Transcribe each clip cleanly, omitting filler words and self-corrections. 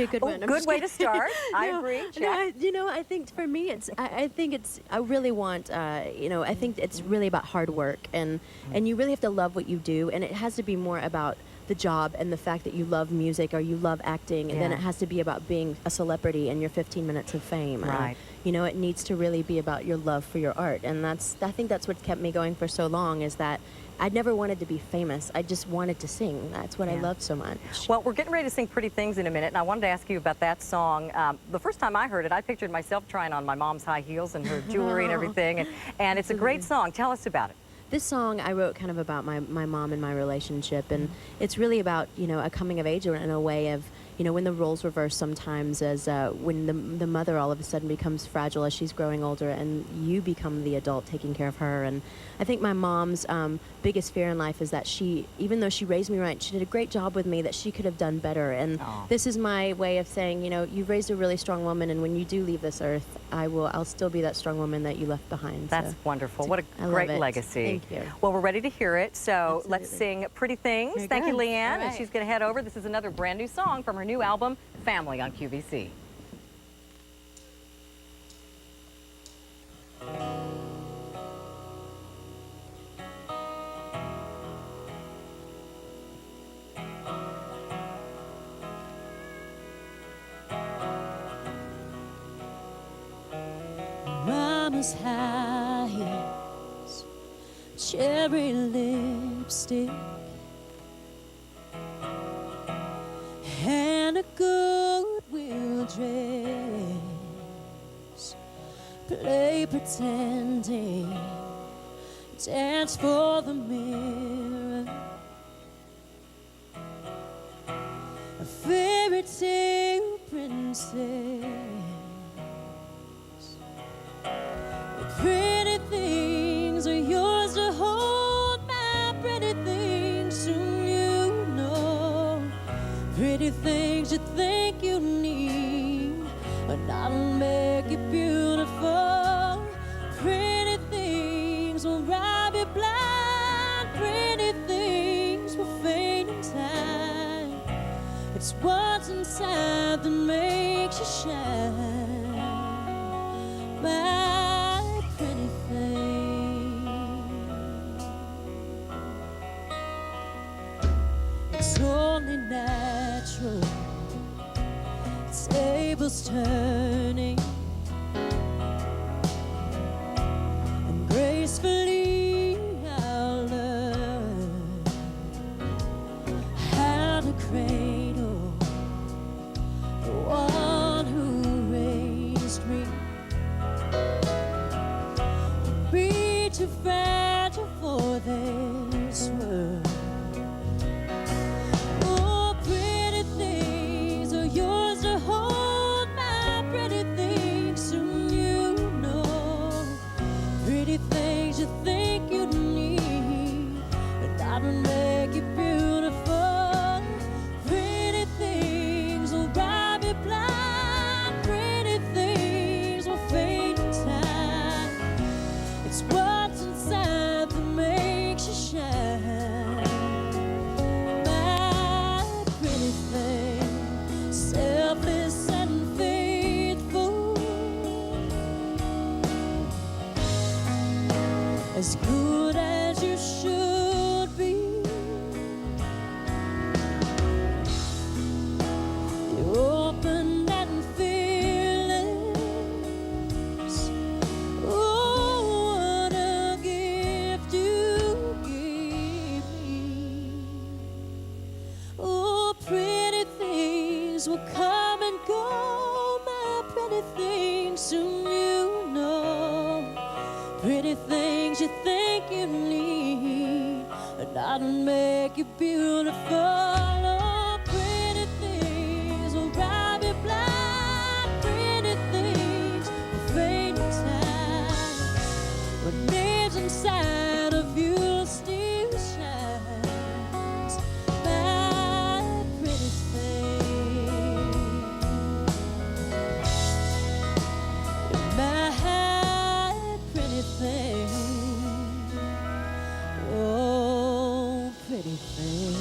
A good one. Good way to start. I agree. Check. No, I think for me, I really want, I think it's really about hard work, and you really have to love what you do, and it has to be more about the job and the fact that you love music or you love acting, and then it has to be about being a celebrity and your 15 minutes of fame. Right. It needs to really be about your love for your art, and I think that's what kept me going for so long, is that I never wanted to be famous. I just wanted to sing. That's what I loved so much. Well, we're getting ready to sing Pretty Things in a minute, and I wanted to ask you about that song. The first time I heard it, I pictured myself trying on my mom's high heels and her jewelry and everything, and it's a great song. Tell us about it. This song I wrote kind of about my mom and my relationship, and it's really about, a coming of age in a way of, when the roles reverse sometimes, as when the mother all of a sudden becomes fragile as she's growing older, and you become the adult taking care of her. And I think my mom's biggest fear in life is that even though she raised me right, she did a great job with me, that she could have done better. And this is my way of saying, you've raised a really strong woman, and when you do leave this earth, I'll still be that strong woman that you left behind. That's wonderful. What a great legacy. Thank you. Well, we're ready to hear it, so let's sing Pretty Things. Thank you, LeAnn, and she's going to head over. This is another brand new song from her new album, Family, on QVC. Mama's high heels, cherry lipstick, and a Goodwill dress. Play pretending, dance for the mirror. A fairy tale princess. Pretty things are yours to hold, my pretty things, soon you know. Pretty things you think you need, but that'll make it beautiful. Pretty things will drive you blind. Pretty things will fade in time. It's what's inside that makes you shine, my pretty thing. It's only natural, tables turning, and gracefully I'll learn how to cradle the one who raised me. Be too fragile for this world. Oh, pretty things are yours to hold, my pretty things, soon you know. Pretty things you think you need, but that'll make it beautiful. Pretty things will drive you blind. Pretty things will fade in time. It's what's inside that makes you shine, my pretty thing. Selfless and faithful, as good as you should be. You're open and fearless. Oh, what a gift you give me. Oh, pretty things will come and go, my pretty things, soon you know. Pretty things you think you need, but that'll make you beautiful. Oh, pretty things will drive you blind. Pretty things will fade in time. What lives inside of you still shines, my pretty thing. My pretty thing. Oh, pretty thing.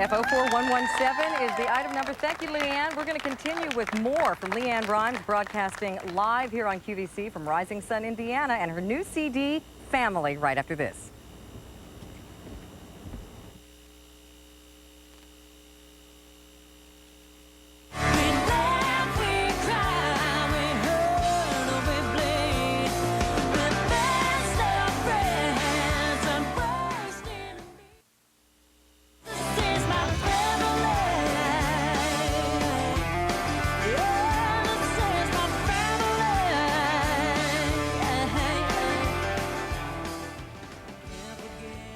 F04117 is the item number. Thank you, LeAnn. We're going to continue with more from LeAnn Rimes, broadcasting live here on QVC from Rising Sun, Indiana, and her new CD, Family, right after this.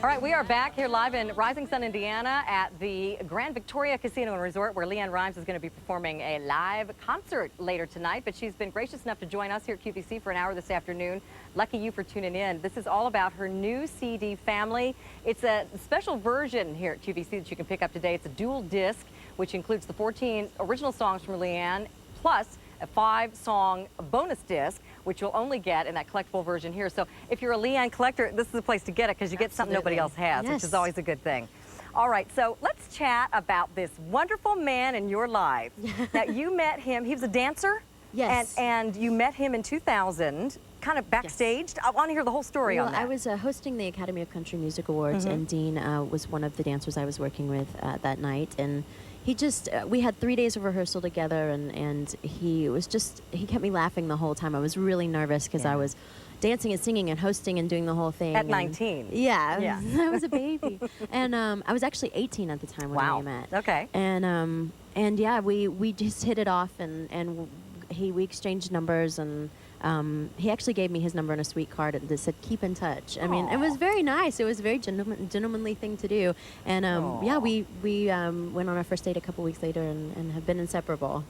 All right, we are back here live in Rising Sun, Indiana at the Grand Victoria Casino and Resort, where LeAnn Rimes is going to be performing a live concert later tonight. But she's been gracious enough to join us here at QVC for an hour this afternoon. Lucky you for tuning in. This is all about her new CD, Family. It's a special version here at QVC that you can pick up today. It's a dual disc, which includes the 14 original songs from LeAnn, plus a 5-song bonus disc, which you'll only get in that collectible version here. So if you're a LeAnn collector, this is the place to get it, because you get something nobody else has, which is always a good thing. All right, so let's chat about this wonderful man in your life. Now, you met him, he was a dancer? Yes. And you met him in 2000, kind of backstage. I want to hear the whole story on that. I was hosting the Academy of Country Music Awards, and Dean was one of the dancers I was working with that night. And he just, we had 3 days of rehearsal together, and he kept me laughing the whole time. I was really nervous because I was dancing and singing and hosting and doing the whole thing. At 19. Yeah. I was a baby. And I was actually 18 at the time when we met. Okay. And yeah, we just hit it off, and we exchanged numbers, and he actually gave me his number on a sweet card that said "keep in touch." I mean, it was very nice. It was a very gentlemanly thing to do. And yeah, we went on our first date a couple weeks later, and have been inseparable.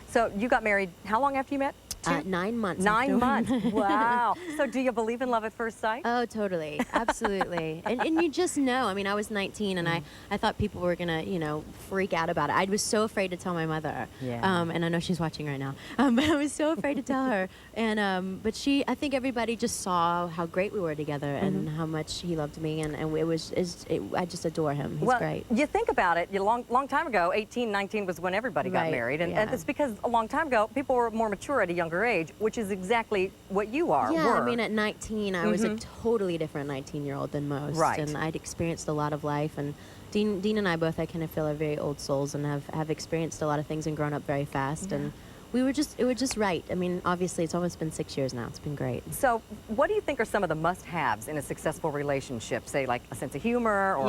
So you got married how long after you met? 9 months. 9 months. Wow. So do you believe in love at first sight? Oh, totally. Absolutely. and you just know. I mean, I was 19, and I thought people were going to, freak out about it. I was so afraid to tell my mother. Yeah. And I know she's watching right now. But I was so afraid to tell her. And but I think everybody just saw how great we were together, and how much he loved me. And I just adore him. He's great. You think about it, long time ago, 18, 19 was when everybody got married. And it's because a long time ago, people were more mature at a younger age, which is exactly what you are. Yeah, I mean, at 19, I was a totally different 19-year-old than most. Right. And I'd experienced a lot of life. And Dean and I both, I kind of feel, are very old souls, and have experienced a lot of things and grown up very fast. Yeah. And it was just right. I mean, obviously, it's almost been 6 years now. It's been great. So what do you think are some of the must-haves in a successful relationship? Say, like a sense of humor? Or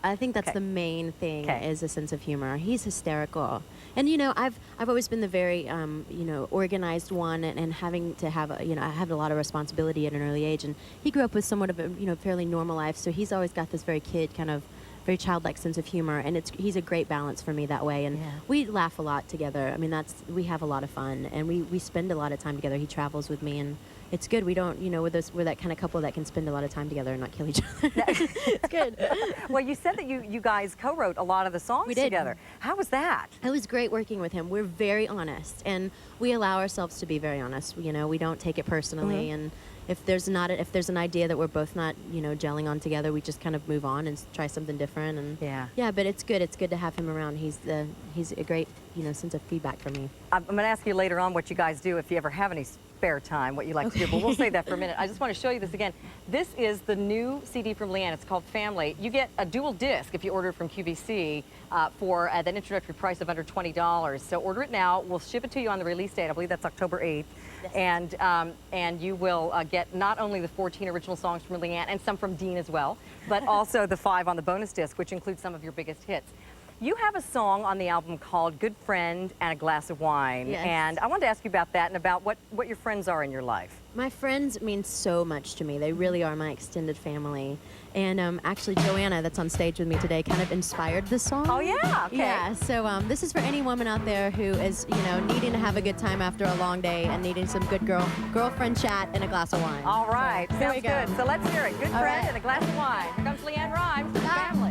I think that's the main thing, is a sense of humor. He's hysterical. And, I've always been the very, organized one, and having to have, I had a lot of responsibility at an early age. And he grew up with somewhat of a, fairly normal life. So he's always got this very very childlike sense of humor, and he's a great balance for me that way. And we laugh a lot together. I mean, we have a lot of fun, and we spend a lot of time together. He travels with me, and it's good. We don't, we're that kind of couple that can spend a lot of time together and not kill each other. It's good. Well, you said that you guys co-wrote a lot of the songs together. How was that? It was great working with him. We're very honest, and we allow ourselves to be very honest. We don't take it personally, and if there's an idea that we're both not, gelling on together, we just kind of move on and try something different. And but it's good. It's good to have him around. He's a great, sense of feedback for me. I'm going to ask you later on what you guys do if you ever have any spare time, what you like to do, but we'll save that for a minute. I just want to show you this again. This is the new CD from LeAnn. It's called Family. You get a dual disc if you order it from QVC for that introductory price of under $20. So order it now. We'll ship it to you on the release date. I believe that's October 8th. Yes. And you will get not only the 14 original songs from LeAnn and some from Dean as well, but also the 5 on the bonus disc, which includes some of your biggest hits. You have a song on the album called Good Friend and a Glass of Wine. Yes. And I wanted to ask you about that and about what your friends are in your life. My friends mean so much to me. They really are my extended family. And actually, Joanna, that's on stage with me today, kind of inspired this song. Oh, yeah? Okay. Yeah, so this is for any woman out there who is, needing to have a good time after a long day and needing some good girlfriend chat and a glass of wine. All right. So, Sounds good. So let's hear it. Good Friend and a Glass of Wine. Here comes LeAnn Rimes, Family.